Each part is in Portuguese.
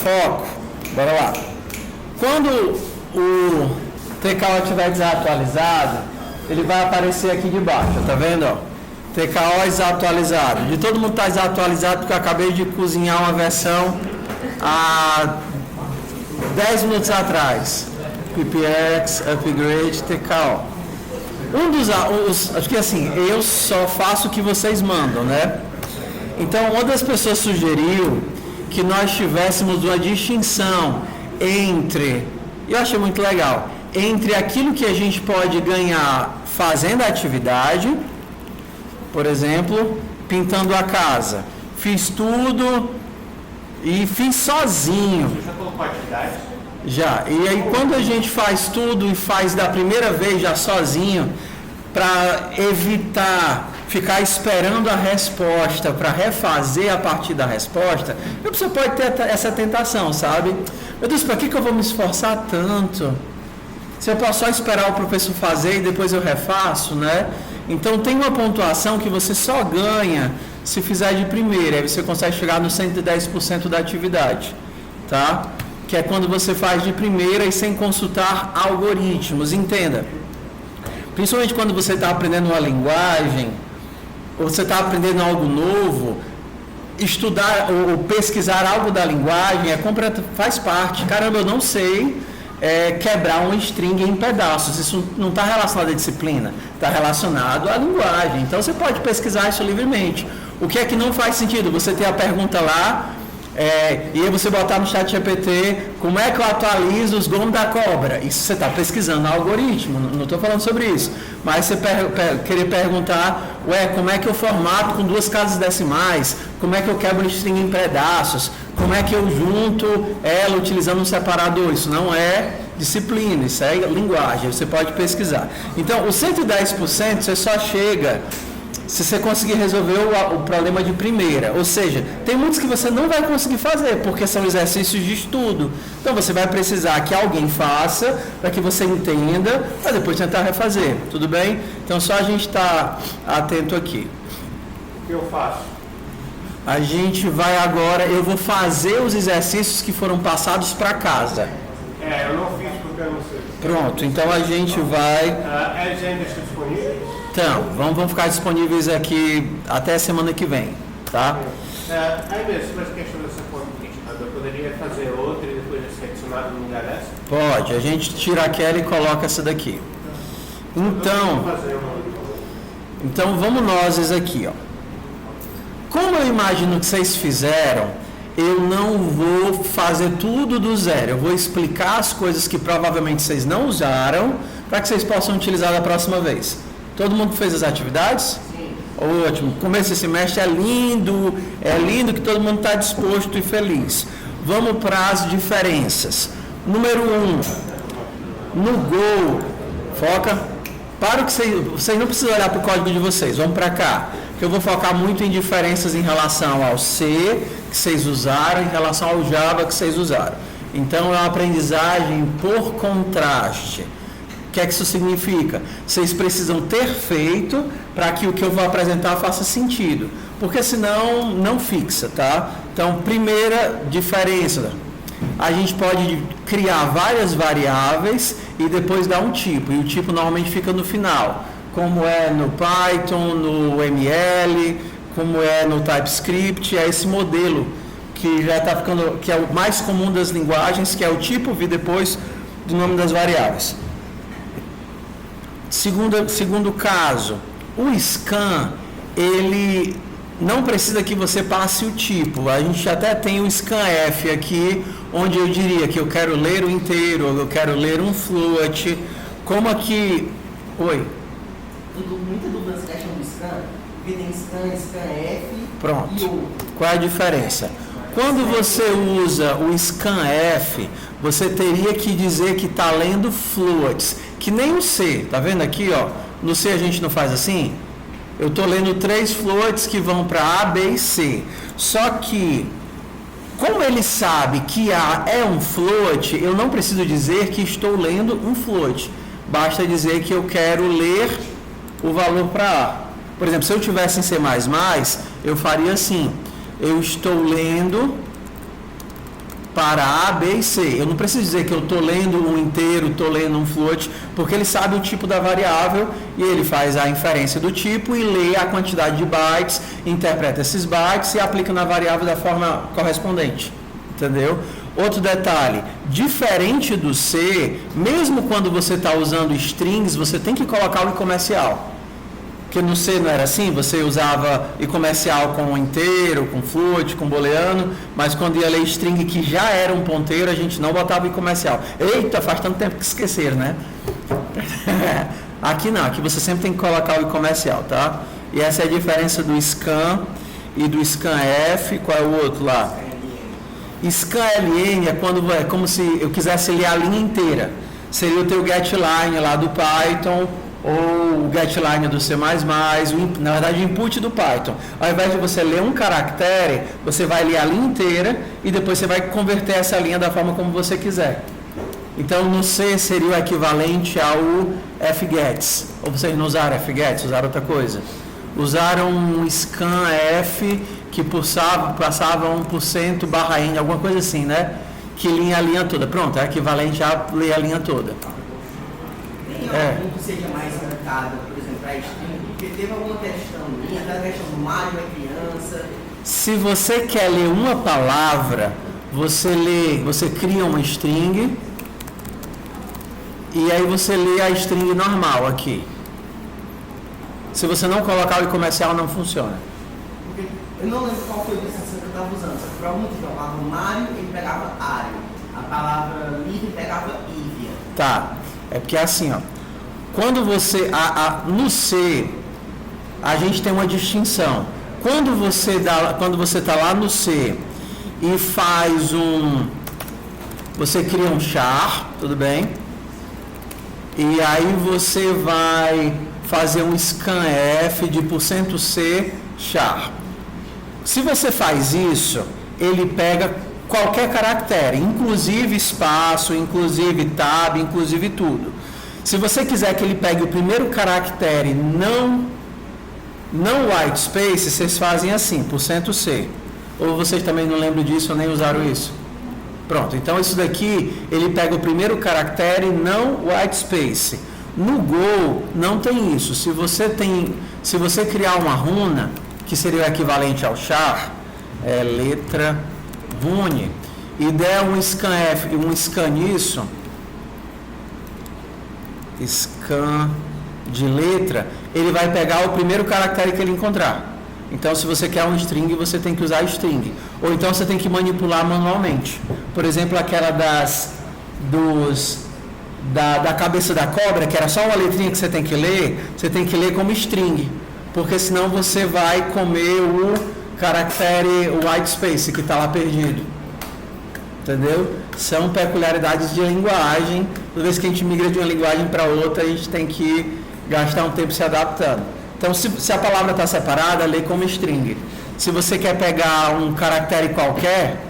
foco. Bora lá. Quando o TKO estiver desatualizado, ele vai aparecer aqui de baixo, tá vendo? Ó? TKO desatualizado. De todo mundo está desatualizado porque eu acabei de cozinhar uma versão há 10 minutos atrás. PPX, Upgrade, TKO. Acho que assim, eu só faço o que vocês mandam, né? Então, uma das pessoas sugeriu que nós tivéssemos uma distinção entre, eu achei muito legal, entre aquilo que a gente pode ganhar fazendo a atividade, por exemplo, pintando a casa. Fiz tudo e fiz sozinho. Você já colocou atividade? Já. E aí quando a gente faz tudo e faz da primeira vez já sozinho, para evitar ficar esperando a resposta para refazer a partir da resposta, a pessoa pode ter essa tentação, sabe? Meu Deus, para que eu vou me esforçar tanto? Se eu posso só esperar o professor fazer e depois eu refaço, né? Então tem uma pontuação que você só ganha se fizer de primeira, aí você consegue chegar no 110% da atividade, tá? Que é quando você faz de primeira e sem consultar algoritmos, entenda. Principalmente quando você está aprendendo uma linguagem, ou você está aprendendo algo novo, estudar ou pesquisar algo da linguagem faz parte. Caramba, eu não sei quebrar um string em pedaços. Isso não está relacionado à disciplina, está relacionado à linguagem. Então você pode pesquisar isso livremente. O que é que não faz sentido? Você ter a pergunta lá, e aí você botar no chat GPT como é que eu atualizo os gomos da cobra. Isso você está pesquisando algoritmo, não estou falando sobre isso. Mas você querer perguntar, como é que eu formato com 2 casas decimais? Como é que eu quebro o string em pedaços? Como é que eu junto ela utilizando um separador? Isso não é disciplina, isso é linguagem, você pode pesquisar. Então, o 110% você só chega se você conseguir resolver o problema de primeira. Ou seja, tem muitos que você não vai conseguir fazer, porque são exercícios de estudo. Então, você vai precisar que alguém faça, para que você entenda, para depois tentar refazer. Tudo bem? Então, só a gente está atento aqui. O que eu faço? A gente vai agora, eu vou fazer os exercícios que foram passados para casa. Eu não fiz porque eu não sei. Pronto, então a gente vai... Eles ainda estão disponíveis? Então, vão ficar disponíveis aqui até semana que vem, tá? Aí mesmo, sobre a questão dessa política, eu poderia fazer outra e depois ser adicionado no lugar dessa? Pode, a gente tira aquela e coloca essa daqui. Então vamos nós aqui, ó. Como eu imagino que vocês fizeram, eu não vou fazer tudo do zero. Eu vou explicar as coisas que provavelmente vocês não usaram, para que vocês possam utilizar da próxima vez. Todo mundo fez as atividades? Sim. Ótimo. Começo desse semestre é lindo que todo mundo está disposto e feliz. Vamos para as diferenças. Número 1, no Go, foca. Para que vocês não precisam olhar para o código de vocês, vamos para cá. Que eu vou focar muito em diferenças em relação ao C que vocês usaram, em relação ao Java que vocês usaram. Então é uma aprendizagem por contraste. O que é que isso significa? Vocês precisam ter feito para que o que eu vou apresentar faça sentido, porque senão não fixa, tá? Então, primeira diferença, a gente pode criar várias variáveis e depois dar um tipo, e o tipo normalmente fica no final, como é no Python, no ML, como é no TypeScript, é esse modelo que já está ficando, que é o mais comum das linguagens, que é o tipo, vir depois do nome das variáveis. Segundo caso, o scan, ele não precisa que você passe o tipo. A gente até tem o scanf aqui, onde eu diria que eu quero ler o inteiro, ou eu quero ler um float. Como aqui... Oi? Muita dúvida nessa questão do scan, porque tem scan, scanf... Pronto. E o... Qual é a diferença? Quando você usa o scanf, você teria que dizer que está lendo floats, que nem o C, tá vendo aqui, ó? No C a gente não faz assim? Eu estou lendo 3 floats que vão para A, B e C. Só que, como ele sabe que A é um float, eu não preciso dizer que estou lendo um float. Basta dizer que eu quero ler o valor para A. Por exemplo, se eu tivesse em C++, eu faria assim. Eu estou lendo para A, B e C. Eu não preciso dizer que eu estou lendo um inteiro, estou lendo um float, porque ele sabe o tipo da variável e ele faz a inferência do tipo e lê a quantidade de bytes, interpreta esses bytes e aplica na variável da forma correspondente. Entendeu? Outro detalhe, diferente do C, mesmo quando você está usando strings, você tem que colocar o i comercial. Porque no C não era assim, você usava i comercial com inteiro, com float, com booleano, mas quando ia ler string que já era um ponteiro, a gente não botava i comercial. Eita, faz tanto tempo que esqueceram, né? Aqui não, aqui você sempre tem que colocar o i comercial, tá? E essa é a diferença do scan e do scanf. Qual é o outro lá? Scanln é como se eu quisesse ler a linha inteira. Seria o teu getLine lá do Python, ou o getLine do C++, na verdade o input do Python. Ao invés de você ler um caractere, você vai ler a linha inteira e depois você vai converter essa linha da forma como você quiser. Então no C seria o equivalente ao fgets. Ou vocês não usaram fgets, usaram outra coisa. Usaram um scanf que passava 1% /n, alguma coisa assim, né? Que linha a linha toda. Pronto, é equivalente a ler a linha toda. Tem algum que seja mais marcado, por exemplo, para string? Porque teve alguma questão minha, aquela questão do Mário é criança. Se você quer ler uma palavra, você cria uma string e aí você lê a string normal aqui. Se você não colocar o i comercial, não funciona. Porque eu não lembro qual foi a licença que eu estava usando. Só que por algum motivo a palavra Mário ele pegava Ário. A palavra livre pegava Ívia. Tá. É porque é assim, ó. Quando você. No C, a gente tem uma distinção. Quando você está lá no C e faz você cria um char, tudo bem? E aí você vai fazer um scanf de %C char. Se você faz isso, ele pega qualquer caractere, inclusive espaço, inclusive tab, inclusive tudo. Se você quiser que ele pegue o primeiro caractere, não white space, vocês fazem assim, %C. Ou vocês também não lembram disso ou nem usaram isso? Pronto, então isso daqui, ele pega o primeiro caractere, não white space. No Go, não tem isso. Se você criar uma runa, que seria o equivalente ao char, letra rune, e der um scan nisso, scan de letra, ele vai pegar o primeiro caractere que ele encontrar. Então, se você quer um string, você tem que usar string. Ou então você tem que manipular manualmente. Por exemplo, aquela da cabeça da cobra, que era só uma letrinha que você tem que ler como string. Porque senão você vai comer o caractere white space que está lá perdido. Entendeu? São peculiaridades de linguagem. Toda vez que a gente migra de uma linguagem para outra, a gente tem que gastar um tempo se adaptando. Então, se a palavra está separada, lê como string. Se você quer pegar um caractere qualquer,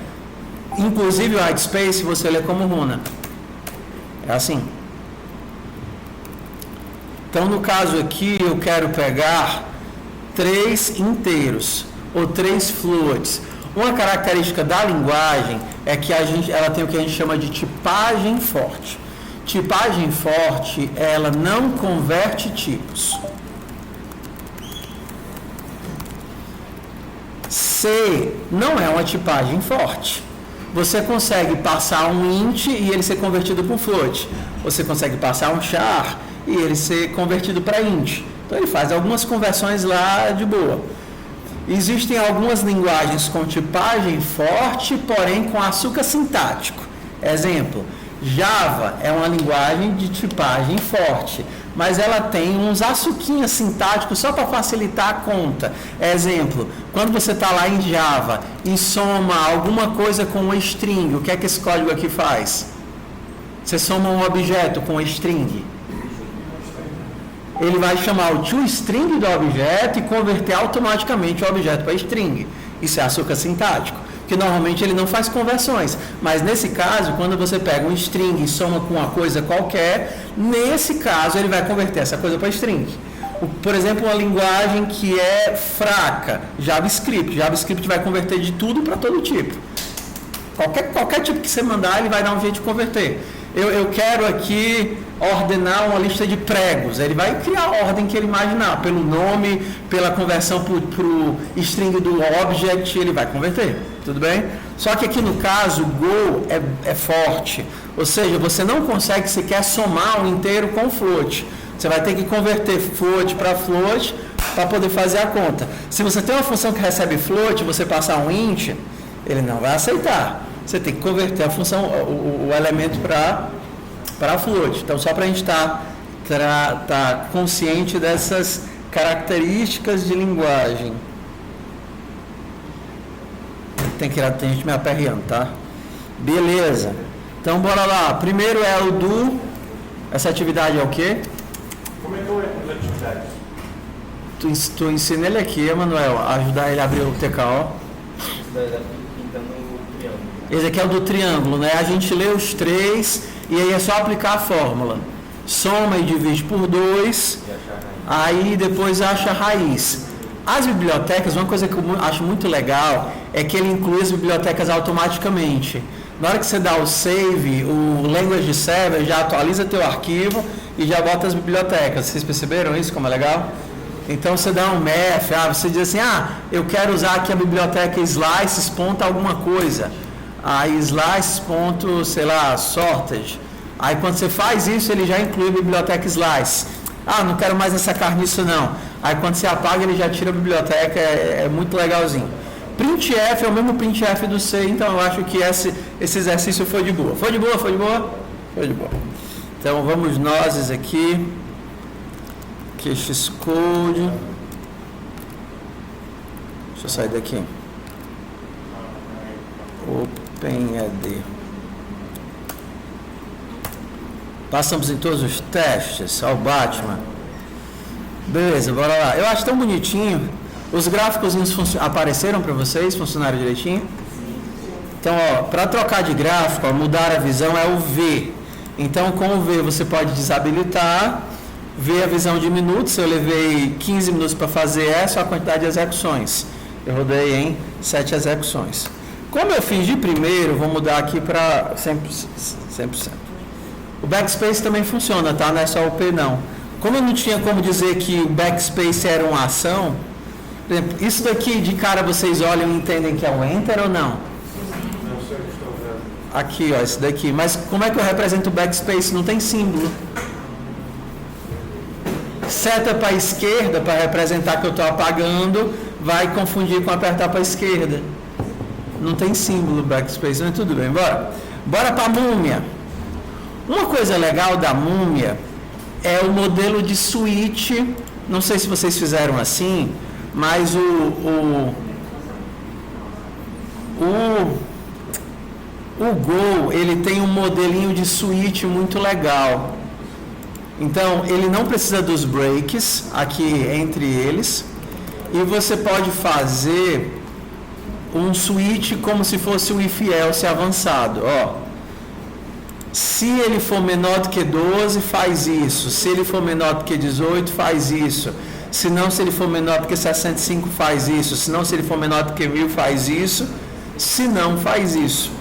inclusive o white space, você lê como runa. É assim. Então, no caso aqui, eu quero pegar 3 inteiros ou 3 floats. Uma característica da linguagem é que ela tem o que a gente chama de tipagem forte. Tipagem forte, ela não converte tipos. C não é uma tipagem forte. Você consegue passar um int e ele ser convertido para um float. Você consegue passar um char e ele ser convertido para int. Então ele faz algumas conversões lá de boa. Existem algumas linguagens com tipagem forte, porém com açúcar sintático. Exemplo, Java é uma linguagem de tipagem forte, mas ela tem uns açuquinhas sintáticos só para facilitar a conta. Exemplo, quando você está lá em Java e soma alguma coisa com uma string, o que é que esse código aqui faz? Você soma um objeto com uma string. Ele vai chamar o toString do objeto e converter automaticamente o objeto para string. Isso é açúcar sintático, que normalmente ele não faz conversões. Mas nesse caso, quando você pega um string e soma com uma coisa qualquer, nesse caso ele vai converter essa coisa para string. Por exemplo, uma linguagem que é fraca, JavaScript. JavaScript vai converter de tudo para todo tipo. Qualquer tipo que você mandar, ele vai dar um jeito de converter. Eu quero aqui ordenar uma lista de pregos. Ele vai criar a ordem que ele imaginar, pelo nome, pela conversão para o string do object, ele vai converter. Tudo bem? Só que aqui no caso, o Go é forte. Ou seja, você não consegue sequer somar um inteiro com float. Você vai ter que converter float para float para poder fazer a conta. Se você tem uma função que recebe float, você passar um int, ele não vai aceitar. Você tem que converter a função, o elemento para float. Então, só para a gente tá consciente dessas características de linguagem. Tem gente me aperreando, tá? Beleza. Então, bora lá. Primeiro é o do. Essa atividade é o quê? Como é que eu entro nas atividades? Tu ensina ele aqui, Emanuel, ajudar ele a abrir o TKO. Esse aqui é o do triângulo, né? A gente lê os três e aí é só aplicar a fórmula. Soma e divide por 2, aí depois acha a raiz. As bibliotecas, uma coisa que eu acho muito legal é que ele inclui as bibliotecas automaticamente. Na hora que você dá o save, o language server já atualiza teu arquivo e já bota as bibliotecas. Vocês perceberam isso, como é legal? Então você dá um math, você diz assim, eu quero usar aqui a biblioteca slices ponto alguma coisa. Aí slices ponto, sei lá, sorted. Aí quando você faz isso, ele já inclui a biblioteca slice. Não quero mais essa carniça não. Aí quando você apaga, ele já tira a biblioteca, é muito legalzinho. Printf é o mesmo printf do C, então eu acho que esse exercício foi de boa. Foi de boa? Foi de boa? Foi de boa. Então vamos nós aqui. Xcode. Deixa eu sair daqui. OpenED. Passamos em todos os testes. Ó, o Batman. Beleza, bora lá. Eu acho tão bonitinho. Os gráficos apareceram para vocês? Funcionaram direitinho? Então, para trocar de gráfico, mudar a visão é o V. Então, com o V você pode desabilitar. V a visão de minutos. Eu levei 15 minutos para fazer essa, a quantidade de execuções. Eu rodei em 7 execuções. Como eu fiz de primeiro, vou mudar aqui para 100%. O backspace também funciona, tá? Não é só o P não. Como eu não tinha como dizer que o backspace era uma ação, por exemplo, isso daqui de cara vocês olham e entendem que é o enter ou não? Não sei o que estou vendo. Aqui, esse daqui. Mas como é que eu represento o backspace? Não tem símbolo. Seta para a esquerda, para representar que eu estou apagando, vai confundir com apertar para a esquerda. Não tem símbolo backspace, mas tudo bem, bora. Bora para a múmia. Uma coisa legal da múmia é o modelo de switch. Não sei se vocês fizeram assim, mas o Go, ele tem um modelinho de switch muito legal. Então, ele não precisa dos breaks aqui entre eles. E você pode fazer um switch como se fosse um if-else avançado. Se ele for menor do que 12, faz isso. Se ele for menor do que 18, faz isso. Se não, se ele for menor do que 65, faz isso. Se não, se ele for menor do que 1000, faz isso. Se não, faz isso.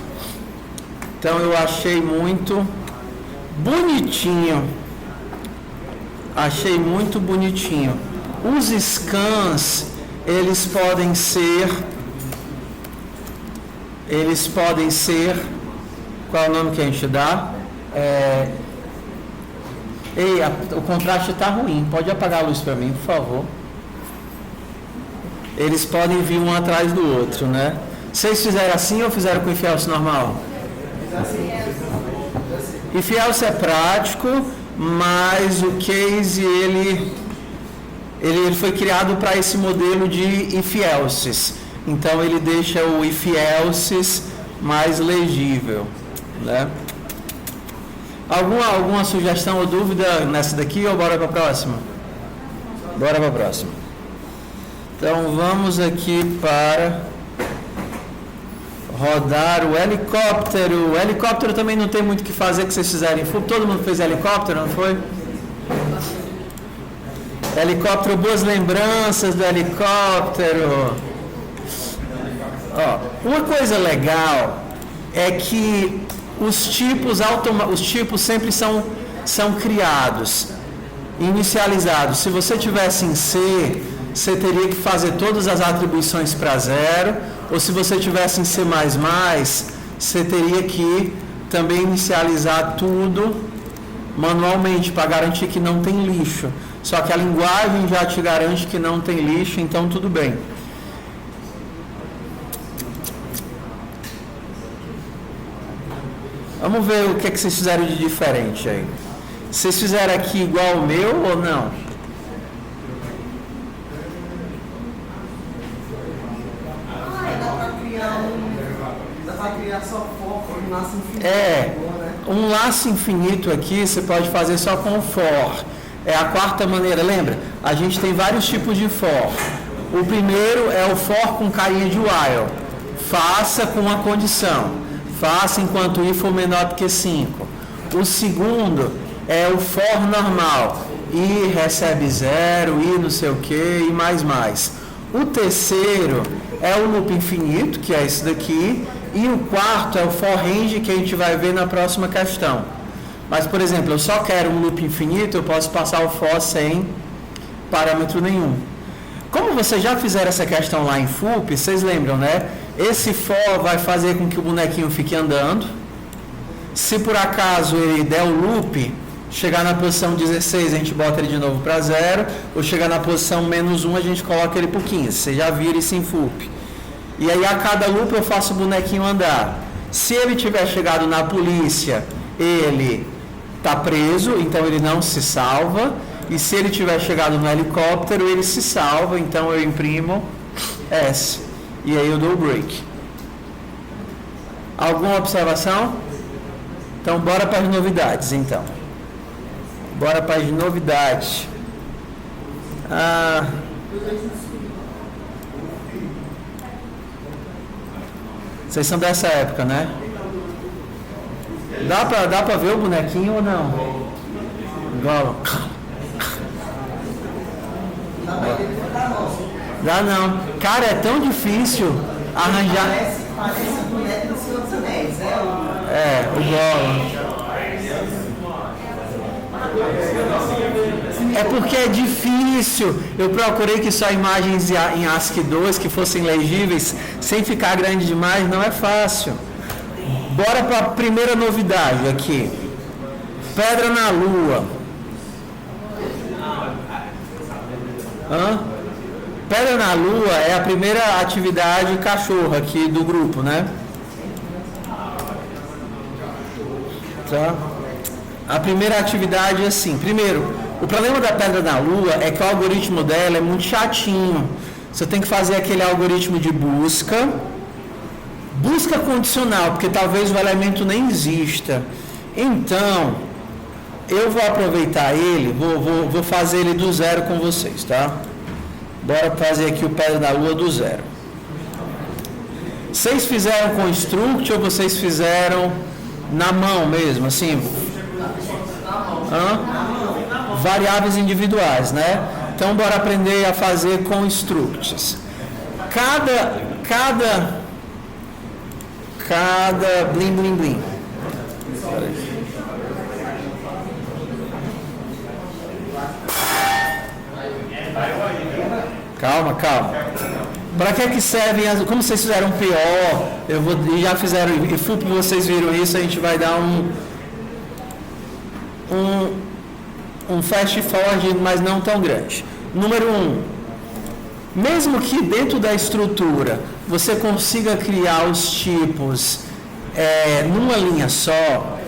Então, eu achei muito bonitinho. Achei muito bonitinho. Os scans, eles podem ser... Qual é o nome que a gente dá? O contraste está ruim. Pode apagar a luz para mim, por favor. Eles podem vir um atrás do outro, né? Vocês fizeram assim ou fizeram com if-else normal? If-else é prático, mas o case ele foi criado para esse modelo de if-elses. Então ele deixa o if-elses mais legível, né? Alguma sugestão ou dúvida nessa daqui ou bora para a próxima? Bora para a próxima. Então vamos aqui para rodar o helicóptero. O helicóptero também não tem muito o que fazer que vocês fizerem. Todo mundo fez helicóptero, não foi? Helicóptero, boas lembranças do helicóptero. Uma coisa legal é que os tipos sempre são criados, inicializados. Se você tivesse em C, você teria que fazer todas as atribuições para 0, ou se você tivesse em C++, você teria que também inicializar tudo manualmente para garantir que não tem lixo. Só que a linguagem já te garante que não tem lixo, então tudo bem. Vamos ver o que é que vocês fizeram de diferente aí. Vocês fizeram aqui igual o meu ou não? Dá para criar só foco, um laço infinito. Um laço infinito aqui você pode fazer só com for. É a quarta maneira, lembra? A gente tem vários tipos de for. O primeiro é o for com carinha de while. Faça com uma condição. Faça enquanto i for menor do que 5. O segundo é o for normal. I recebe 0, i não sei o que, e mais. O terceiro é o loop infinito, que é esse daqui. E o quarto é o for range, que a gente vai ver na próxima questão. Mas, por exemplo, eu só quero um loop infinito, eu posso passar o for sem parâmetro nenhum. Como vocês já fizeram essa questão lá em FUP, vocês lembram, né? Esse for vai fazer com que o bonequinho fique andando. Se por acaso ele der o loop, chegar na posição 16, a gente bota ele de novo para 0. Ou chegar na posição -1, a gente coloca ele por 15. Vocês já viram isso em FUP. E aí a cada loop eu faço o bonequinho andar. Se ele tiver chegado na polícia, ele está preso, então ele não se salva. E se ele tiver chegado no helicóptero, ele se salva, então eu imprimo S. E aí eu dou o break. Alguma observação? Então bora para as novidades, então. Bora para as novidades. Vocês são dessa época, né? Dá pra ver o bonequinho ou não? Igual. Dá não. Cara, é tão difícil arranjar. Parece o boneco do Senhor dos Anéis, o Gollum. É porque é difícil. Eu procurei que só imagens em ASCII 2 que fossem legíveis, sem ficar grande demais, não é fácil. Bora para a primeira novidade aqui. Pedra na Lua. Pedra na Lua é a primeira atividade cachorro aqui do grupo, né? Tá? A primeira atividade é assim. Primeiro, o problema da pedra na Lua é que o algoritmo dela é muito chatinho. Você tem que fazer aquele algoritmo de busca condicional, porque talvez o elemento nem exista. Então, eu vou aproveitar ele, vou fazer ele do zero com vocês, tá? Bora fazer aqui o pedra na Lua do zero. Vocês fizeram com struct ou vocês fizeram na mão mesmo, assim? Variáveis individuais, né? Então, bora aprender a fazer com structs. Cada blim, blim, blim. Calma. Para que servem as... Como vocês fizeram PO, já fizeram e FUP, vocês viram isso, a gente vai dar um fast forward, mas não tão grande. Número 1. Mesmo que dentro da estrutura você consiga criar os tipos numa linha só,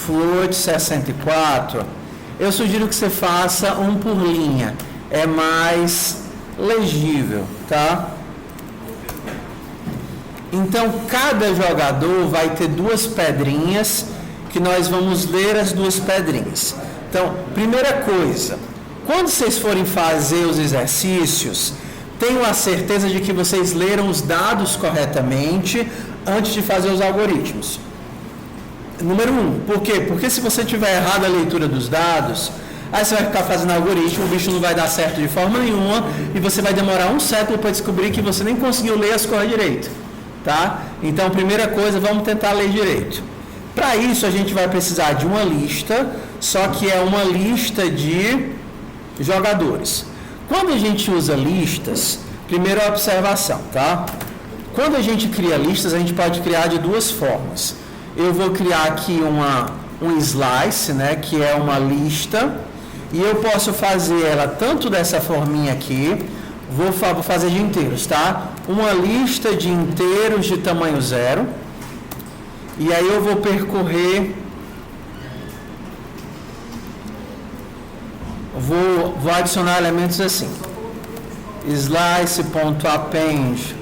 float 64, eu sugiro que você faça um por linha. É mais legível, tá? Então, cada jogador vai ter 2 pedrinhas, que nós vamos ler as 2 pedrinhas. Então, primeira coisa, quando vocês forem fazer os exercícios, tenham a certeza de que vocês leram os dados corretamente antes de fazer os algoritmos. Número 1, por quê? Porque se você tiver errado a leitura dos dados, aí você vai ficar fazendo algoritmo, o bicho não vai dar certo de forma nenhuma, e você vai demorar um século para descobrir que você nem conseguiu ler as coisas direito. tá? Então, primeira coisa, vamos tentar ler direito. Para isso, a gente vai precisar de uma lista, só que é uma lista de jogadores. Quando a gente usa listas, primeira observação, tá? Quando a gente cria listas, a gente pode criar de duas formas. Eu vou criar aqui um slice, né, que é uma lista, e eu posso fazer ela tanto dessa forminha aqui, vou fazer de inteiros, tá? Uma lista de inteiros de tamanho 0, e aí eu vou percorrer, vou adicionar elementos assim, slice.append,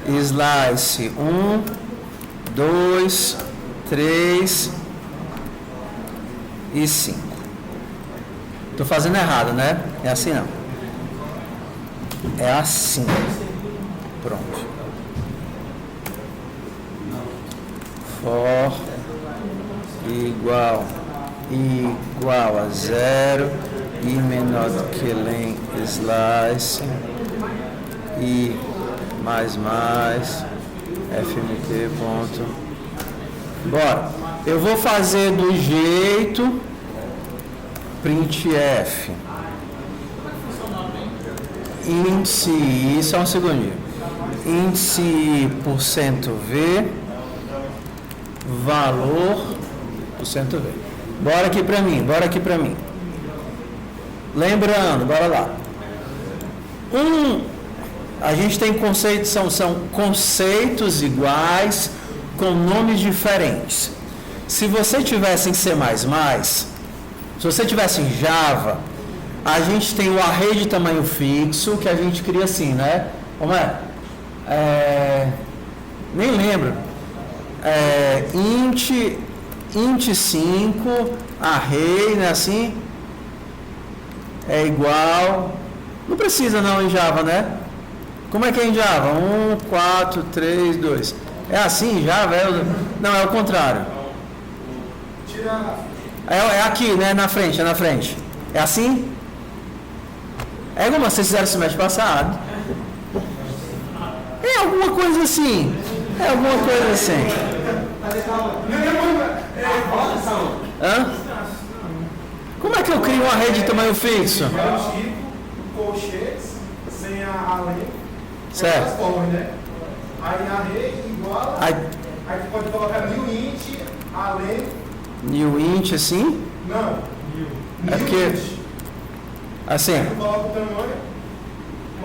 slice 1, 2, 3 e 5. Estou fazendo errado, né? É assim não. É assim. Pronto. For igual a 0 e menor do que len slice e mais fmt ponto. Bora. Eu vou fazer do jeito printf índice, isso é um segundinho, índice %v valor %v. Bora aqui para mim. Lembrando, bora lá. A gente tem conceitos, são conceitos iguais com nomes diferentes. Se você tivesse em C++, se você tivesse em Java, a gente tem o array de tamanho fixo, que a gente cria assim, né? Como é? Nem lembro. Int 5, array, né? Assim, é igual. Não precisa não em Java, né? Como é que é em Java? 1, 4, 3, 2. É assim em Java? Não, é o contrário. É aqui, né? Na frente. É assim? É como vocês fizeram semestre passado. É alguma coisa assim. Hã? Como é que eu crio um array de tamanho fixo? Colchetes sem a lei. Certo. Aí array igual. Aí tu pode colocar new int além. New int assim? Não. É porque assim. Tu coloca o tamanho.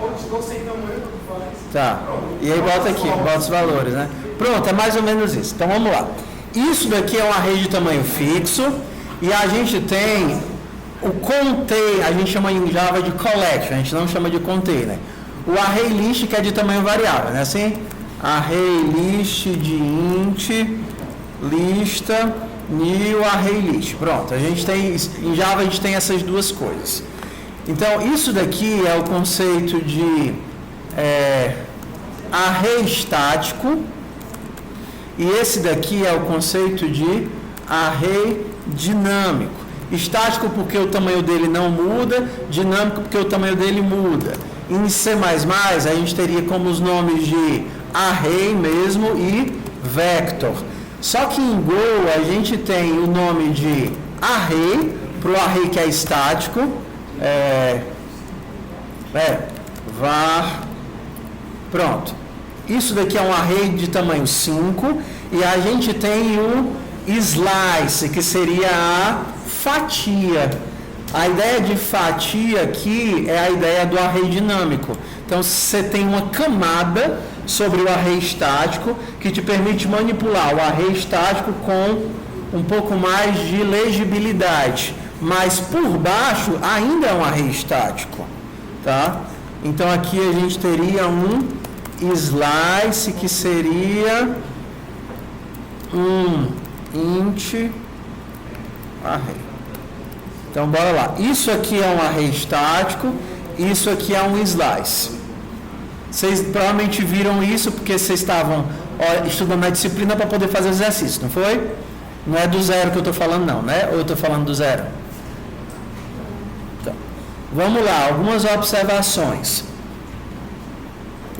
Ou sem tamanho, tu faz. Tá. E aí bota aqui, bota os valores, né? Pronto, é mais ou menos isso. Então vamos lá. Isso daqui é um array de tamanho fixo e a gente tem o contain, a gente chama em Java de collection, a gente não chama de container. O array list que é de tamanho variável, né? Assim, array list de int, lista, new array list. Pronto, a gente tem, em Java a gente tem essas duas coisas. Então, isso daqui é o conceito de array estático e esse daqui é o conceito de array dinâmico. Estático porque o tamanho dele não muda, dinâmico porque o tamanho dele muda. Em C++ a gente teria como os nomes de array mesmo e vector. Só que em Go a gente tem o nome de array, para o array que é estático, var, pronto. Isso daqui é um array de tamanho 5 e a gente tem o slice, que seria a fatia. A ideia de fatia aqui é a ideia do array dinâmico. Então, você tem uma camada sobre o array estático que te permite manipular o array estático com um pouco mais de legibilidade. Mas por baixo ainda é um array estático, tá? Então, aqui a gente teria um slice que seria um int array. Então, bora lá. Isso aqui é um array estático, isso aqui é um slice. Vocês provavelmente viram isso porque vocês estavam estudando na disciplina para poder fazer o exercício, não foi? Não é do zero que eu estou falando não, né? Ou eu estou falando do zero? Então, vamos lá, algumas observações.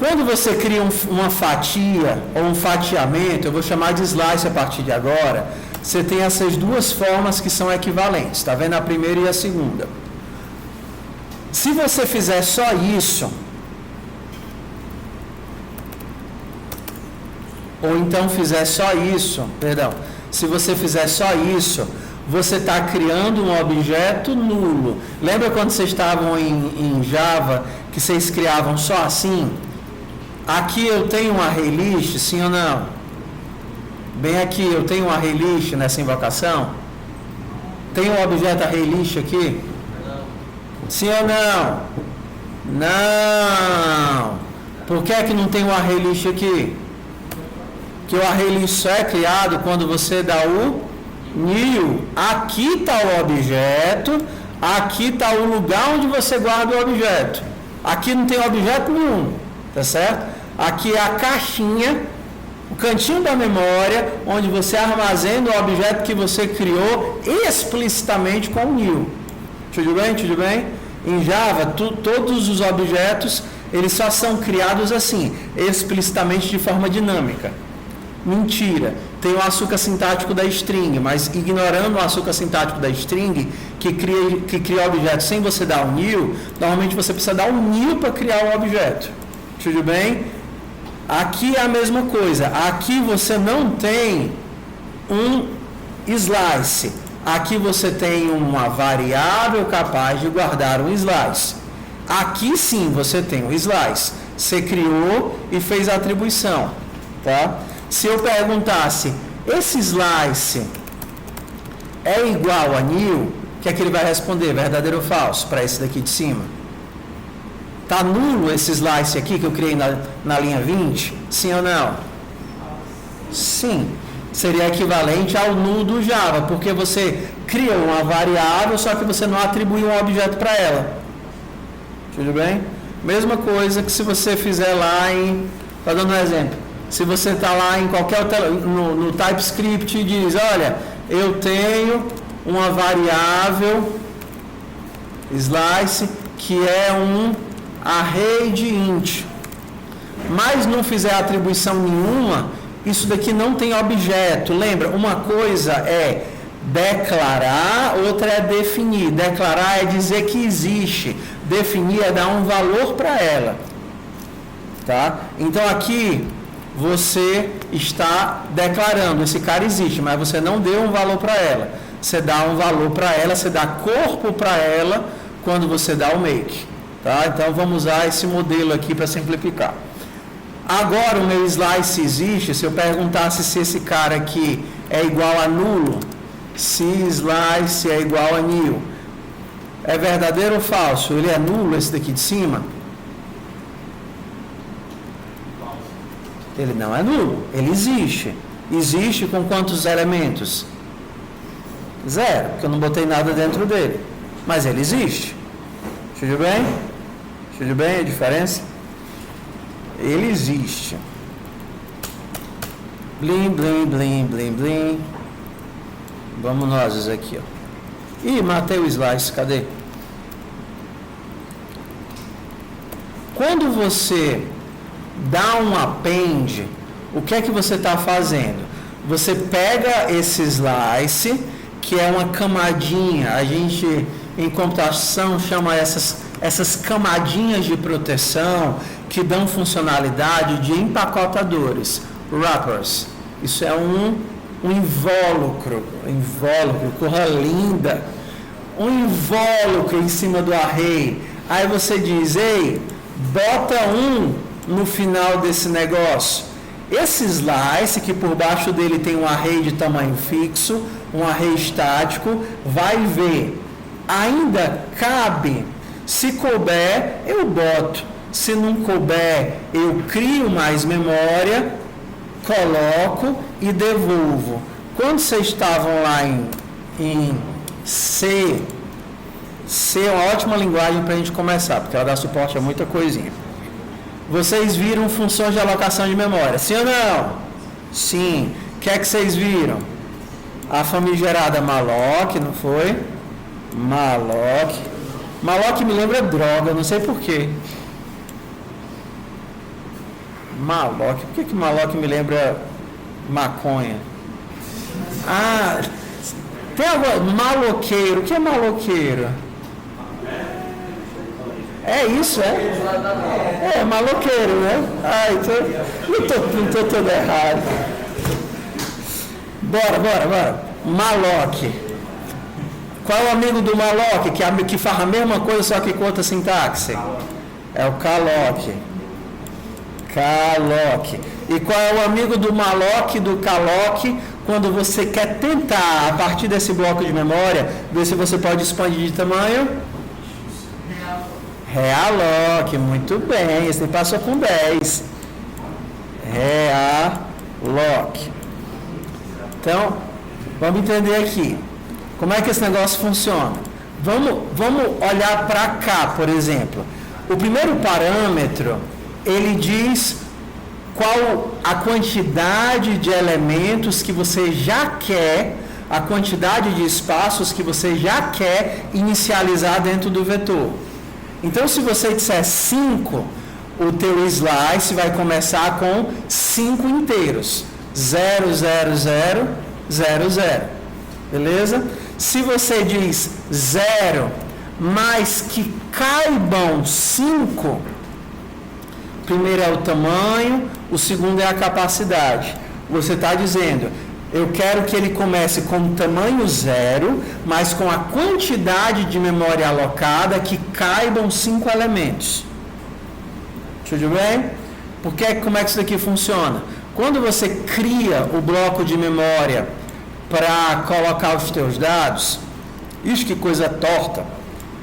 Quando você cria uma fatia ou um fatiamento, eu vou chamar de slice a partir de agora, você tem essas duas formas que são equivalentes, está vendo? A primeira e a segunda. Se você fizer só isso, ou então fizer só isso, se você fizer só isso, você está criando um objeto nulo. Lembra quando vocês estavam em Java, que vocês criavam só assim? Aqui eu tenho um array list, sim ou não? Bem aqui, eu tenho um array list nessa invocação? Tem um objeto array list aqui? Sim ou não? Não! Por que é que não tem um array list aqui? Que o array list só é criado quando você dá o new. Aqui está o objeto, aqui está o lugar onde você guarda o objeto. Aqui não tem objeto nenhum, tá certo? Aqui é a caixinha, o cantinho da memória, onde você armazena o objeto que você criou explicitamente com o new. Tudo bem? Tudo bem? Em Java, todos os objetos, eles só são criados assim, explicitamente de forma dinâmica. Mentira, tem o açúcar sintático da string, mas ignorando o açúcar sintático da string, que cria objeto sem você dar um new, normalmente você precisa dar um new para criar um objeto. Tudo bem? Aqui é a mesma coisa, aqui você não tem um slice, aqui você tem uma variável capaz de guardar um slice. Aqui sim você tem um slice, você criou e fez a atribuição, tá? Se eu perguntasse, esse slice é igual a new, o que é que ele vai responder? Verdadeiro ou falso? Para esse daqui de cima. Está nulo esse slice aqui que eu criei na linha 20? Sim ou não? Sim. Seria equivalente ao null do Java, porque você criou uma variável, só que você não atribuiu um objeto para ela. Tudo bem? Mesma coisa que se você fizer lá em... Estou dando um exemplo. Se você está lá em qualquer no TypeScript e diz, olha, eu tenho uma variável slice que é um array de int, mas não fizer atribuição nenhuma, isso daqui não tem objeto. Lembra, uma coisa é declarar, outra é definir. Declarar é dizer que existe, definir é dar um valor para ela, tá? Então aqui você está declarando, esse cara existe, mas você não deu um valor para ela. Você dá um valor para ela, você dá corpo para ela quando você dá o make, tá? Então vamos usar esse modelo aqui para simplificar. Agora o meu slice existe, se eu perguntasse se esse cara aqui é igual a nulo, se slice é igual a new, é verdadeiro ou falso? Ele é nulo, esse daqui de cima? Ele não é nulo, ele existe. Existe com quantos elementos? 0, porque eu não botei nada dentro dele. Mas ele existe. Tudo bem? Tudo bem a diferença? Ele existe. Blim, blim, blim, blim, blim. Vamos nós aqui, ó. Ih, matei o slice, cadê? Quando você dá um append, o que é que você está fazendo? Você pega esse slice, que é uma camadinha, a gente em computação chama essas camadinhas de proteção que dão funcionalidade de empacotadores, wrappers. Isso é um invólucro, corra linda, um invólucro em cima do array. Aí você diz, ei, bota um no final desse negócio. Esse slice, que por baixo dele tem um array de tamanho fixo, um array estático, vai ver, ainda cabe. Se couber, eu boto. Se não couber, eu crio mais memória, coloco e devolvo. Quando vocês estavam lá em C, C é uma ótima linguagem para a gente começar, porque ela dá suporte a muita coisinha. Vocês viram funções de alocação de memória, sim ou não? Sim. O que é que vocês viram? A famigerada malloc, não foi? Malloc me lembra droga, não sei porquê. Maloque. Por que maloque me lembra maconha? Ah, tem agora maloqueiro. O que é maloqueiro? É isso, é? É, maloqueiro, né? Ah, então não tô todo errado. Bora. Maloque. Qual é o amigo do maloque? Que faz a mesma coisa, só que com outra sintaxe? É o caloque. Caloque. E qual é o amigo do maloque, do caloque, quando você quer tentar, a partir desse bloco de memória, ver se você pode expandir de tamanho? Realoque. Muito bem. Esse passou com 10. Realoque. Então, vamos entender aqui. Como é que esse negócio funciona? Vamos olhar para cá, por exemplo. O primeiro parâmetro, ele diz qual a quantidade de elementos que você já quer, a quantidade de espaços que você já quer inicializar dentro do vetor. Então, se você disser 5, o teu slice vai começar com 5 inteiros. 0, 0, 0, 0, 0. Beleza? Se você diz 0, mas que caibam 5, primeiro é o tamanho, o segundo é a capacidade. Você está dizendo, eu quero que ele comece com tamanho 0, mas com a quantidade de memória alocada que caibam 5 elementos. Tudo bem? Como é que isso daqui funciona? Quando você cria o bloco de memória para colocar os teus dados, isso que coisa torta,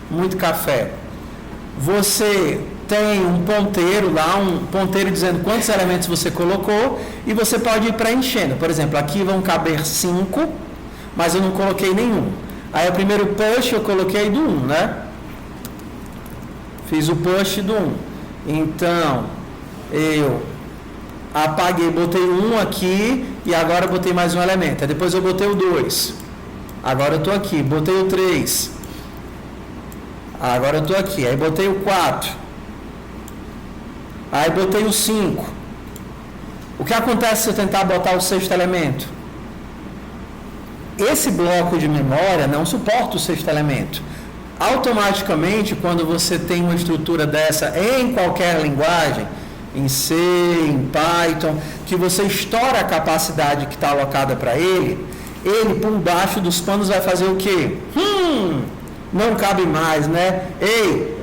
muito café. Você tem um ponteiro lá, um ponteiro dizendo quantos elementos você colocou e você pode ir preenchendo. Por exemplo, aqui vão caber 5, mas eu não coloquei nenhum. Aí o primeiro push eu coloquei do 1, né? Fiz o push do 1. Então, eu apaguei, botei o 1 aqui e agora botei mais um elemento. Aí depois eu botei o 2. Agora eu estou aqui. Botei o 3. Agora eu estou aqui. Aí botei o 4. Aí botei o 5. O que acontece se eu tentar botar o 6º elemento? Esse bloco de memória não suporta o 6º elemento. Automaticamente, quando você tem uma estrutura dessa em qualquer linguagem, em C, em Python, que você estoura a capacidade que está alocada para ele por baixo dos panos vai fazer o quê? Não cabe mais, né? Ei,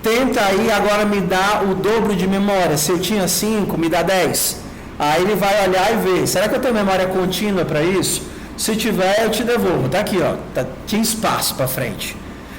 tenta aí agora me dar o dobro de memória. Se eu tinha 5, me dá 10. Aí ele vai olhar e ver, será que eu tenho memória contínua para isso? Se tiver, eu te devolvo. Tá aqui, ó. Tinha espaço para frente.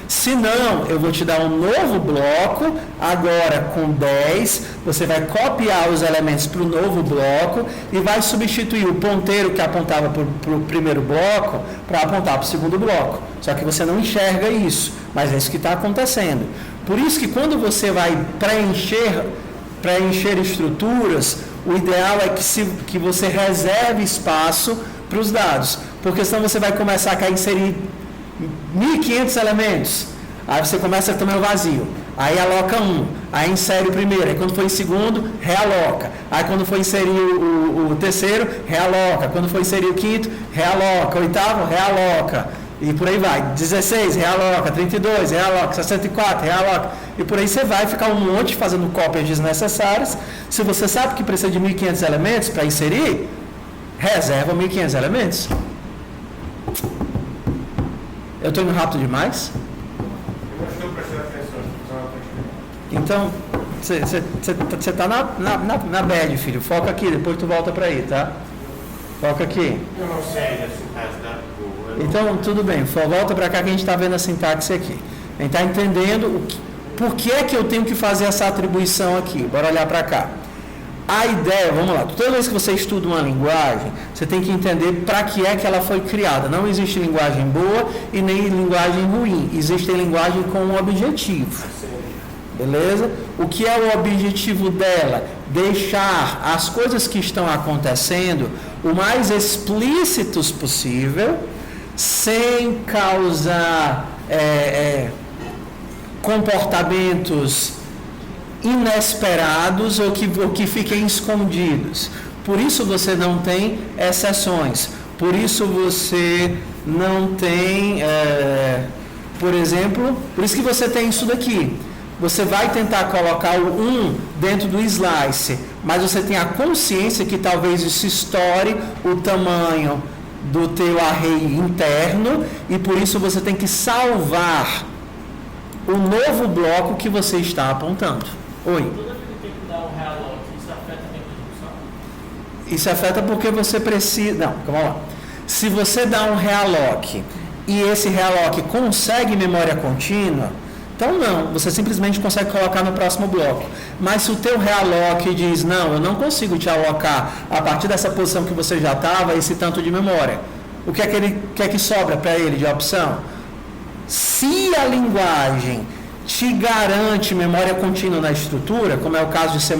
Se não, eu vou te dar um novo bloco, agora com 10, você vai copiar os elementos para o novo bloco e vai substituir o ponteiro que apontava para o primeiro bloco para apontar para o segundo bloco. Só que você não enxerga isso, mas é isso que está acontecendo. Por isso que quando você vai preencher estruturas, o ideal é que você reserve espaço para os dados, porque senão você vai começar a inserir 1.500 elementos, aí você começa também o vazio, aí aloca 1, aí insere o primeiro, aí quando for em segundo, realoca, aí quando for inserir o terceiro, realoca, quando for inserir o quinto, realoca, o oitavo, realoca, e por aí vai, 16, realoca, 32, realoca, 64, realoca, e por aí você vai ficar um monte fazendo cópias desnecessárias. Se você sabe que precisa de 1.500 elementos para inserir, reserva 1.500 elementos. Eu estou indo rápido demais? Eu estou prestando atenção. Então, você está na bad, filho. Foca aqui, depois tu volta para aí, tá? Foca aqui. Eu não sei a sintaxe da boa. Então, tudo bem. Volta para cá que a gente está vendo a sintaxe aqui. A gente está entendendo por que é que eu tenho que fazer essa atribuição aqui. Bora olhar para cá. A ideia, vamos lá, toda vez que você estuda uma linguagem, você tem que entender para que é que ela foi criada. Não existe linguagem boa e nem linguagem ruim. Existe linguagem com um objetivo. Beleza? O que é o objetivo dela? Deixar as coisas que estão acontecendo o mais explícitos possível, sem causar comportamentos inesperados ou que fiquem escondidos. Por isso você não tem exceções. Por isso você não tem, por exemplo, por isso que você tem isso daqui. Você vai tentar colocar o 1 dentro do slice, mas você tem a consciência que talvez isso estoure o tamanho do teu array interno e por isso você tem que salvar o novo bloco que você está apontando. Oi? Toda vez que tem que dar um realloc, isso afeta a tempo de execução? Isso afeta porque você precisa... Não, vamos lá. Se você dá um realloc e esse realloc consegue memória contínua, então não, você simplesmente consegue colocar no próximo bloco. Mas se o teu realloc diz, não, eu não consigo te alocar a partir dessa posição que você já estava, esse tanto de memória, o que é que sobra para ele de opção? Se a linguagem te garante memória contínua na estrutura, como é o caso de C++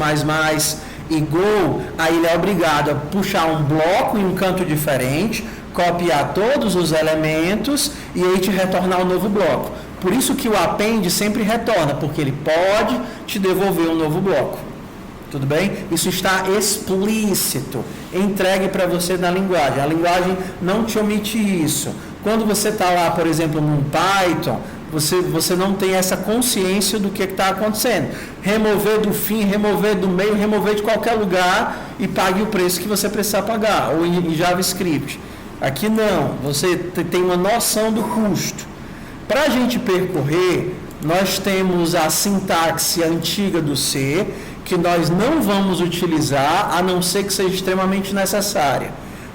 e Go, aí ele é obrigado a puxar um bloco em um canto diferente, copiar todos os elementos e aí te retornar um novo bloco. Por isso que o append sempre retorna, porque ele pode te devolver um novo bloco. Tudo bem? Isso está explícito, entregue para você na linguagem. A linguagem não te omite isso. Quando você está lá, por exemplo, num Python, você não tem essa consciência do que está acontecendo. Remover do fim, remover do meio, remover de qualquer lugar e pague o preço que você precisar pagar, ou em JavaScript. Aqui não, você tem uma noção do custo. Para a gente percorrer, nós temos a sintaxe antiga do C, que nós não vamos utilizar, a não ser que seja extremamente necessária.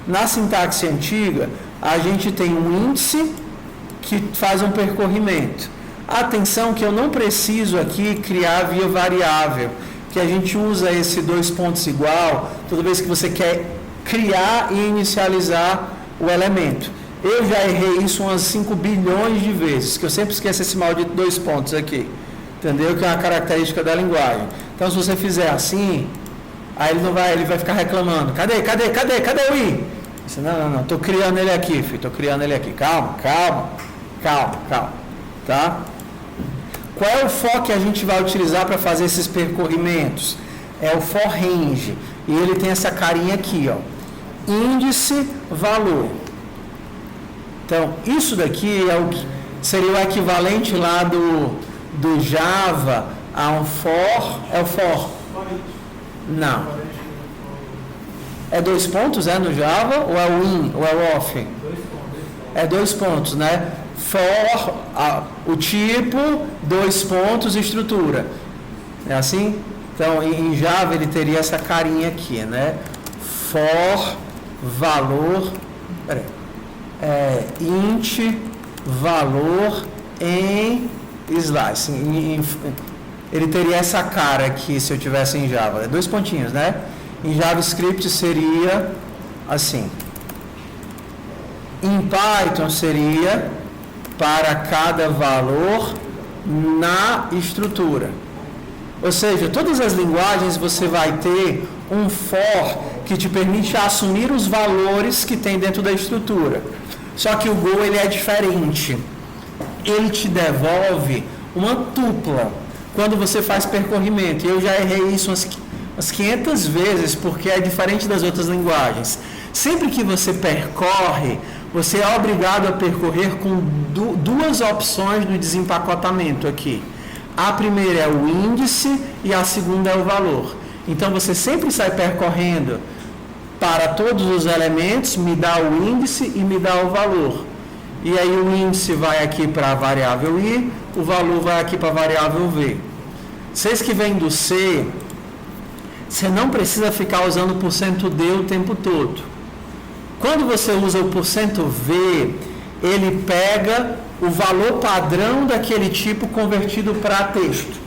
Na sintaxe antiga, a gente tem um índice que faz um percorrimento. Atenção que eu não preciso aqui criar via variável, que a gente usa esse 2 pontos igual toda vez que você quer criar e inicializar o elemento. Eu já errei isso umas 5 bilhões de vezes, que eu sempre esqueço esse maldito 2 pontos aqui. Entendeu? Que é uma característica da linguagem. Então, se você fizer assim, aí ele vai ficar reclamando. Cadê o i? Disse, não, tô criando ele aqui, filho, tô criando ele aqui. Calma. Tá? Qual é o for que a gente vai utilizar para fazer esses percorrimentos? É o for range. E ele tem essa carinha aqui, ó. Índice, valor. Então, isso daqui seria o equivalente lá do Java a um for. É o for? Não. É 2 pontos, no Java? Ou é o in? Ou é o off? 2 pontos. É 2 pontos, né? For, o tipo, 2 pontos, estrutura. É assim? Então, em Java ele teria essa carinha aqui, né? For, valor, int, valor em slice. Ele teria essa cara aqui se eu tivesse em Java. 2 pontinhos, né? Em JavaScript seria assim. Em Python seria para cada valor na estrutura. Ou seja, todas as linguagens você vai ter um for que te permite assumir os valores que tem dentro da estrutura. Só que o Go ele é diferente. Ele te devolve uma tupla quando você faz percorrimento. E eu já errei isso umas 500 vezes porque é diferente das outras linguagens. Sempre que você percorre, você é obrigado a percorrer com duas opções do desempacotamento aqui. A primeira é o índice e a segunda é o valor. Então você sempre sai percorrendo para todos os elementos, me dá o índice e me dá o valor. E aí o índice vai aqui para a variável i, o valor vai aqui para a variável v. Vocês que vêm do C, você não precisa ficar usando o %d o tempo todo. Quando você usa o %v, ele pega o valor padrão daquele tipo convertido para texto.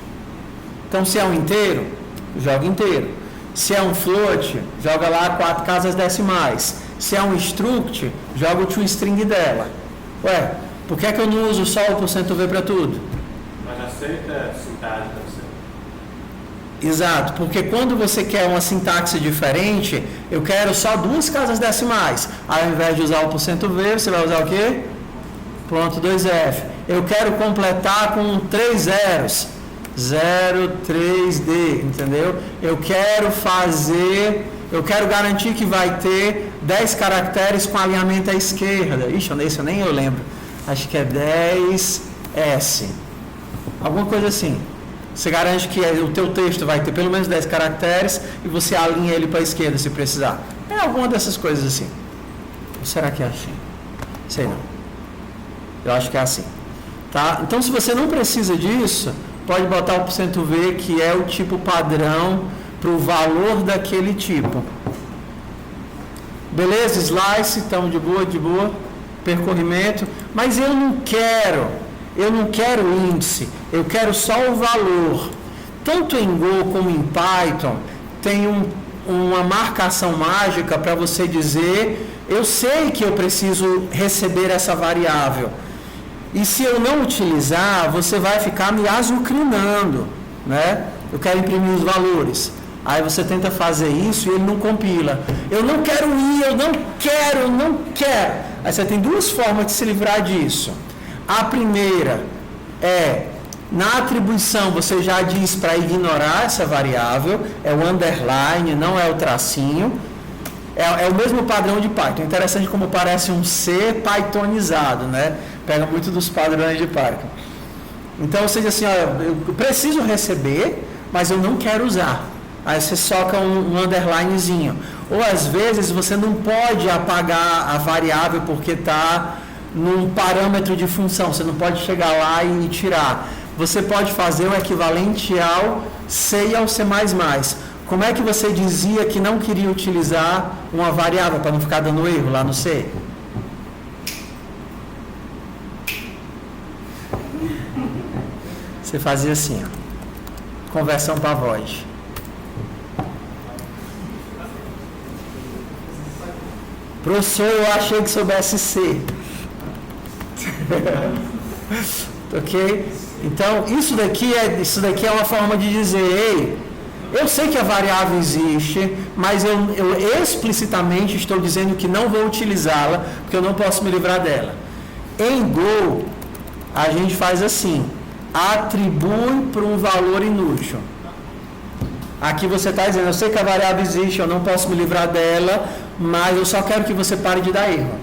Então, se é um inteiro, joga inteiro. Se é um float, joga lá 4 casas decimais. Se é um struct, joga o toString dela. Ué, por que é que eu não uso só o %v para tudo? Mas aceita sintaxe para você. Exato, porque quando você quer uma sintaxe diferente, eu quero só 2 casas decimais. Ao invés de usar o %v, você vai usar o quê? Ponto 2f. Eu quero completar com 3 zeros. 03D, entendeu? Eu quero garantir que vai ter 10 caracteres com alinhamento à esquerda. Ixi, esse nem eu lembro. Acho que é 10S. Alguma coisa assim. Você garante que o teu texto vai ter pelo menos 10 caracteres e você alinha ele para a esquerda se precisar. É alguma dessas coisas assim. Ou será que é assim? Sei não. Eu acho que é assim. Tá? Então, se você não precisa disso, pode botar o %V, que é o tipo padrão para o valor daquele tipo. Beleza? Slice, então de boa. Percorrimento. Mas eu não quero índice, eu quero só o valor. Tanto em Go como em Python, tem uma marcação mágica para você dizer, eu sei que eu preciso receber essa variável. E se eu não utilizar, você vai ficar me azucrinando, né? Eu quero imprimir os valores. Aí você tenta fazer isso e ele não compila. Eu não quero ir, eu não quero. Aí você tem duas formas de se livrar disso. A primeira é, na atribuição você já diz para ignorar essa variável, é o underline, não é o tracinho. É o mesmo padrão de Python. Interessante como parece um C pythonizado, né? Pega muito dos padrões de Python. Então você diz assim, ó, eu preciso receber, mas eu não quero usar. Aí você soca um underlinezinho. Ou às vezes você não pode apagar a variável porque está num parâmetro de função. Você não pode chegar lá e tirar. Você pode fazer o equivalente ao C e ao C++. Como é que você dizia que não queria utilizar uma variável para não ficar dando erro lá no C? Você fazia assim, ó. Conversão para voz. Professor, eu achei que soubesse C. Ok? Então, isso daqui é uma forma de dizer, ei, eu sei que a variável existe, mas eu explicitamente estou dizendo que não vou utilizá-la, porque eu não posso me livrar dela. Em Go, a gente faz assim, atribui para um valor inútil. Aqui você está dizendo, eu sei que a variável existe, eu não posso me livrar dela, mas eu só quero que você pare de dar erro.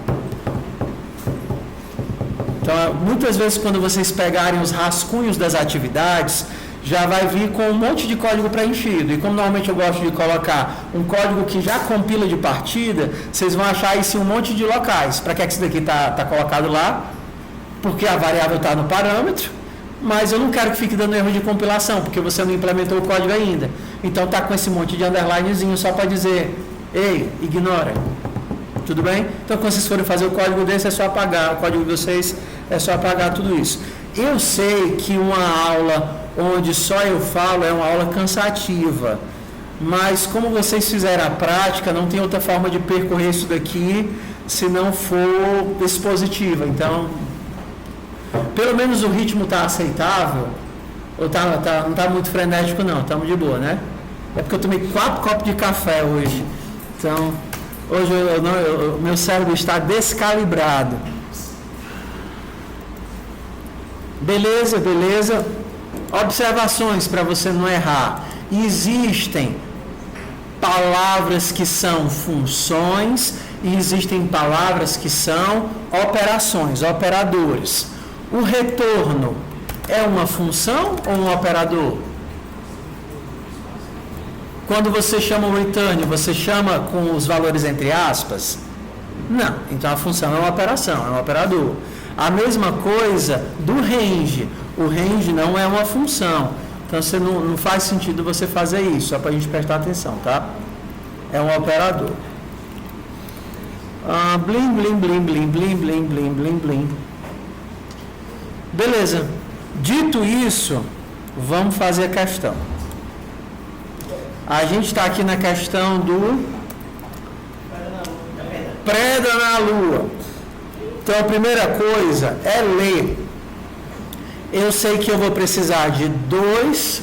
Então, muitas vezes quando vocês pegarem os rascunhos das atividades, já vai vir com um monte de código preenchido. E como normalmente eu gosto de colocar um código que já compila de partida, vocês vão achar isso em um monte de locais. Para que isso daqui está colocado lá? Porque a variável está no parâmetro, mas eu não quero que fique dando erro de compilação, porque você não implementou o código ainda. Então está com esse monte de underlinezinho só para dizer, ei, ignora. Tudo bem? Então quando vocês forem fazer o código desse, é só apagar. O código de vocês é só apagar tudo isso. Eu sei que uma aula onde só eu falo é uma aula cansativa, mas como vocês fizeram a prática, não tem outra forma de percorrer isso daqui se não for expositiva. Então, pelo menos o ritmo está aceitável, ou não está muito frenético não, estamos de boa, né? É porque eu tomei 4 copos de café hoje, então hoje meu cérebro está descalibrado. Beleza. Observações para você não errar. Existem palavras que são funções e existem palavras que são operações, operadores. O retorno é uma função ou um operador? Quando você chama o return, você chama com os valores entre aspas? Não. Então a função é uma operação, é um operador. A mesma coisa do range. O range não é uma função. Então você não faz sentido você fazer isso, só para a gente prestar atenção, tá? É um operador. Blim, blim, blim, blim, blim, blim, blim, blim, blim. Beleza. Dito isso, vamos fazer a questão. A gente está aqui na questão do Pedra na Lua. Então a primeira coisa é ler. Eu sei que eu vou precisar de dois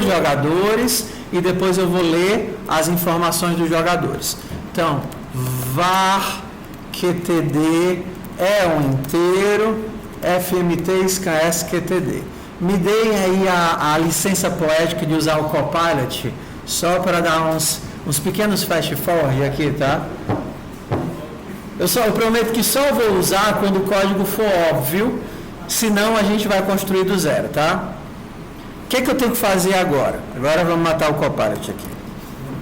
jogadores e depois eu vou ler as informações dos jogadores. Então, var qtd é um inteiro, fmt scan sqtd. Me deem aí a licença poética de usar o Copilot, só para dar uns pequenos fast forward aqui, tá? Eu prometo que só vou usar quando o código for óbvio, senão a gente vai construir do zero, tá? O que eu tenho que fazer agora? Agora vamos matar o Copilot aqui.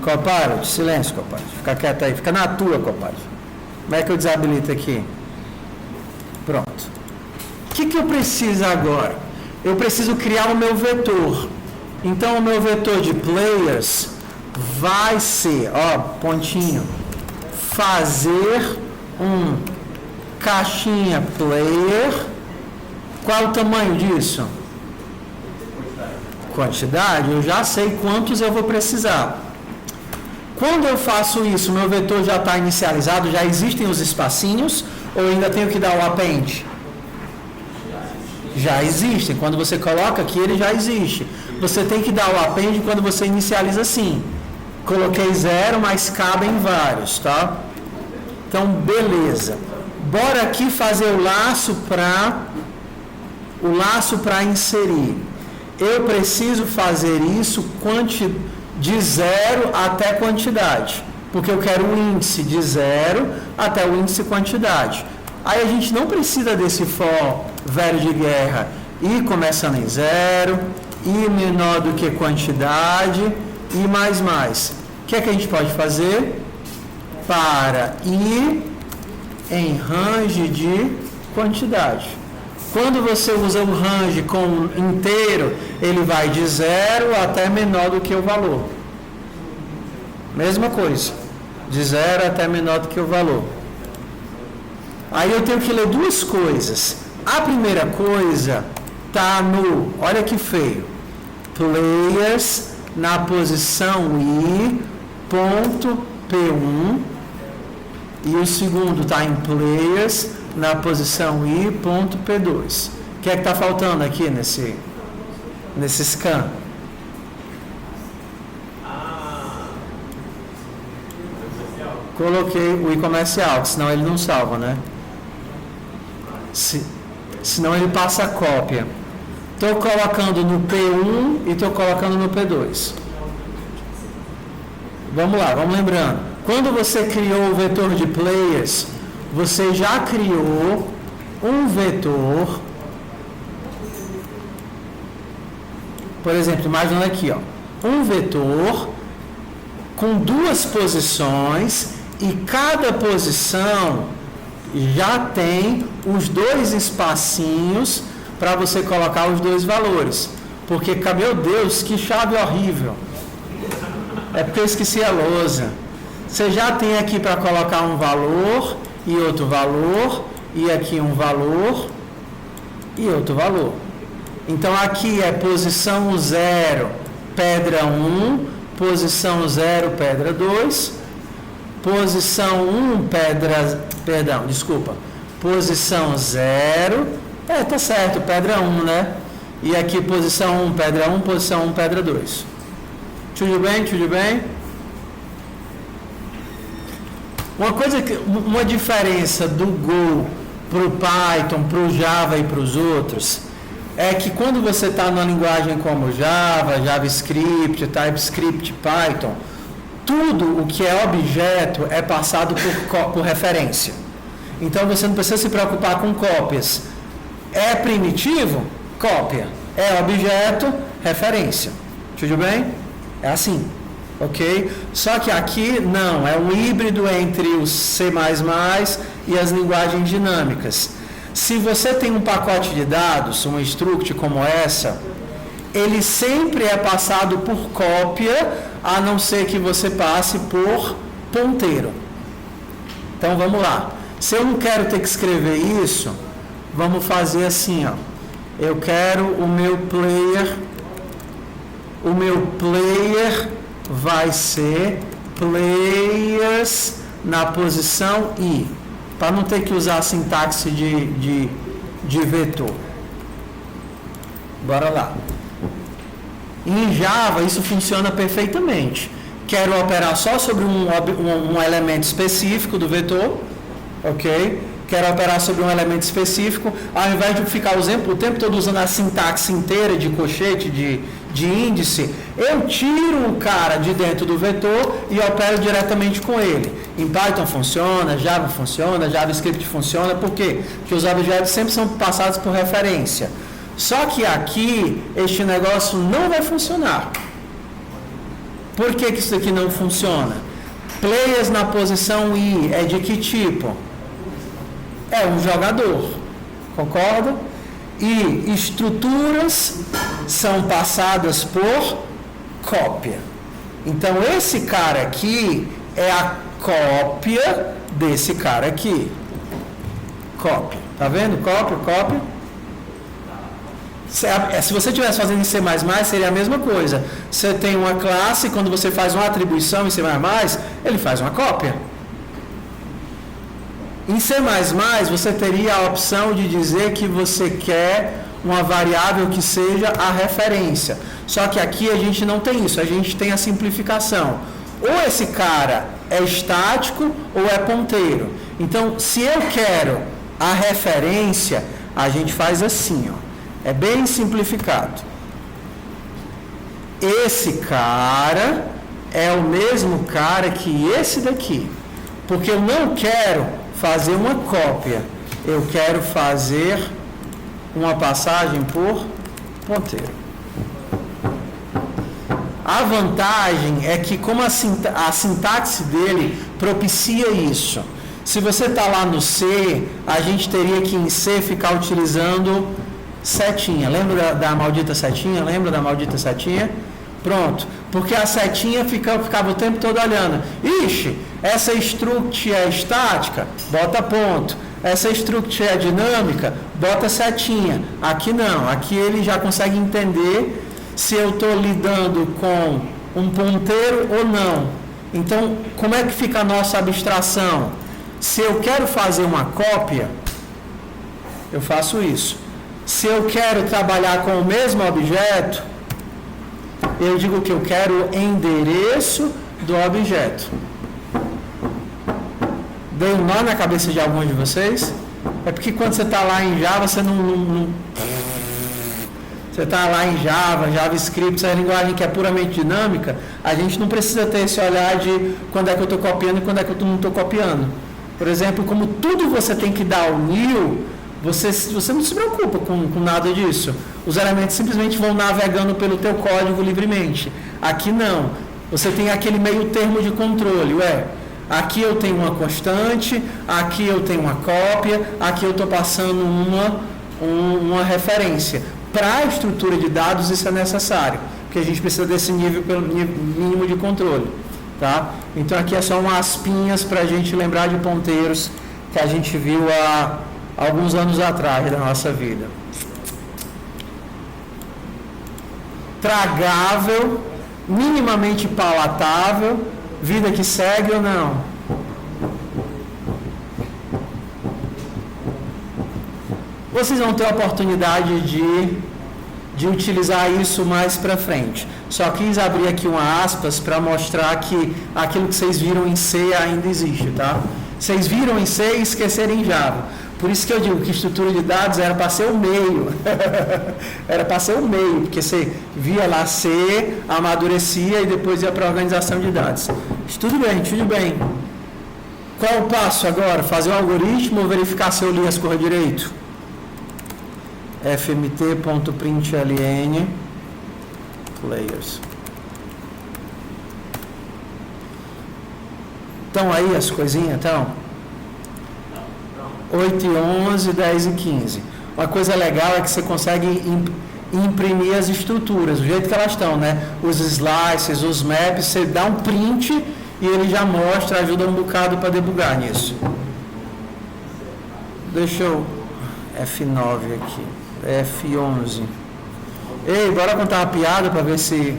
Copilot, silêncio, Copilot. Fica quieto aí, fica na tua, Copilot. Como é que eu desabilito aqui? Pronto. O que eu preciso agora? Eu preciso criar o meu vetor. Então, o meu vetor de players vai ser, ó, pontinho, fazer um caixinha player. Qual o tamanho disso? Quantidade. Eu já sei quantos eu vou precisar. Quando eu faço isso, meu vetor já está inicializado, já existem os espacinhos, ou ainda tenho que dar o append? Já existem. Quando você coloca aqui, ele já existe. Você tem que dar o append quando você inicializa assim. Coloquei 0, mas cabem vários, tá? Então, beleza. Bora aqui fazer o laço para inserir. Eu preciso fazer isso de 0 até quantidade, porque eu quero um índice de 0 até o índice quantidade. Aí a gente não precisa desse for velho de guerra, i começando em 0, i menor do que quantidade, e mais. O que é que a gente pode fazer? Para i em range de quantidade. Quando você usa o range com inteiro, ele vai de 0 até menor do que o valor. Mesma coisa. De 0 até menor do que o valor. Aí eu tenho que ler duas coisas. A primeira coisa está no, olha que feio, players na posição i, ponto P1. E o segundo está em players na posição i.p2. O que é que está faltando aqui nesse scan? Coloquei o i comercial, senão ele não salva, né? Senão ele passa a cópia. Estou colocando no P1 e estou colocando no P2. Vamos lá, vamos lembrando. Quando você criou o vetor de players, você já criou um vetor, por exemplo, imaginando aqui, ó, um vetor com duas posições e cada posição já tem os dois espacinhos para você colocar os dois valores. Porque, meu Deus, que chave horrível. É porque eu esqueci a lousa. Você já tem aqui para colocar um valor e outro valor, e aqui um valor e outro valor. Então aqui é posição 0, pedra 1, posição 0, pedra 2, posição 1, posição 0, tá certo, pedra 1, né? E aqui posição 1, pedra 1, posição 1, pedra 2. Tudo bem? Tudo bem? Uma diferença do Go para o Python, para o Java e para os outros, é que quando você está numa linguagem como Java, JavaScript, TypeScript, Python, tudo o que é objeto é passado por referência. Então você não precisa se preocupar com cópias. É primitivo? Cópia. É objeto? Referência. Tudo bem? É assim. Ok? Só que aqui não, é um híbrido entre o C++ e as linguagens dinâmicas. Se você tem um pacote de dados, uma struct como essa, ele sempre é passado por cópia, a não ser que você passe por ponteiro. Então vamos lá. Se eu não quero ter que escrever isso, vamos fazer assim, ó. Eu quero o meu player vai ser players na posição I, para não ter que usar a sintaxe de vetor. Bora lá. Em Java isso funciona perfeitamente. Quero operar só sobre um elemento específico do vetor, ok? quero operar sobre um elemento específico, ao invés de ficar o tempo todo usando a sintaxe inteira de cochete, de índice, eu tiro o cara de dentro do vetor e opero diretamente com ele. Em Python funciona, Java funciona, JavaScript funciona, por quê? Porque os objetos sempre são passados por referência. Só que aqui, este negócio não vai funcionar. Por que isso aqui não funciona? Players na posição I é de que tipo? É um jogador, concorda? E estruturas são passadas por cópia. Então, esse cara aqui é a cópia desse cara aqui. Cópia. Tá vendo? Cópia. Se você estivesse fazendo em C++, seria a mesma coisa. Você tem uma classe, quando você faz uma atribuição em C++, ele faz uma cópia. Em C++, você teria a opção de dizer que você quer uma variável que seja a referência. Só que aqui a gente não tem isso, a gente tem a simplificação. Ou esse cara é estático ou é ponteiro. Então, se eu quero a referência, a gente faz assim, ó. É bem simplificado. Esse cara é o mesmo cara que esse daqui. Porque eu não quero fazer uma cópia. Eu quero fazer uma passagem por ponteiro. A vantagem é que como a sintaxe dele propicia isso. Se você está lá no C, a gente teria que em C ficar utilizando setinha. Lembra da maldita setinha? Lembra da maldita setinha? Pronto. Porque a setinha ficava o tempo todo olhando. Ixi, essa struct é estática? Bota ponto. Essa struct é dinâmica? Bota setinha. Aqui não. Aqui ele já consegue entender se eu estou lidando com um ponteiro ou não. Então, como é que fica a nossa abstração? Se eu quero fazer uma cópia, eu faço isso. Se eu quero trabalhar com o mesmo objeto, eu digo que eu quero o endereço do objeto. Deu um nó na cabeça de alguns de vocês? É porque quando você está lá em Java, você não... Você está lá em Java, JavaScript, essa linguagem que é puramente dinâmica, a gente não precisa ter esse olhar de quando é que eu estou copiando e quando é que eu não estou copiando. Por exemplo, como tudo você tem que dar ao new, você não se preocupa com nada disso. Os elementos simplesmente vão navegando pelo teu código livremente. Aqui não. Você tem aquele meio termo de controle. Aqui eu tenho uma constante, aqui eu tenho uma cópia, aqui eu estou passando uma referência. Para a estrutura de dados isso é necessário, porque a gente precisa desse nível mínimo de controle. Tá? Então aqui é só umas aspinhas para a gente lembrar de ponteiros que a gente viu há alguns anos atrás da nossa vida. Tragável, minimamente palatável, vida que segue ou não? Vocês vão ter a oportunidade de utilizar isso mais para frente. Só quis abrir aqui uma aspas para mostrar que aquilo que vocês viram em C ainda existe, tá? Vocês viram em C e esqueceram em Java. Por isso que eu digo que estrutura de dados era para ser o meio. Era para ser o meio, porque você via lá C, amadurecia e depois ia para a organização de dados. Tudo bem. Qual é o passo agora? Fazer o algoritmo ou verificar se eu li as coisas direito? fmt.println players. Estão aí as coisinhas, então? 8 e 11, 10 e 15. Uma coisa legal é que você consegue imprimir as estruturas, do jeito que elas estão, né? Os slices, os maps, você dá um print e ele já mostra, ajuda um bocado para debugar nisso. Deixa eu... F9 aqui. F11. Ei, bora contar uma piada para ver se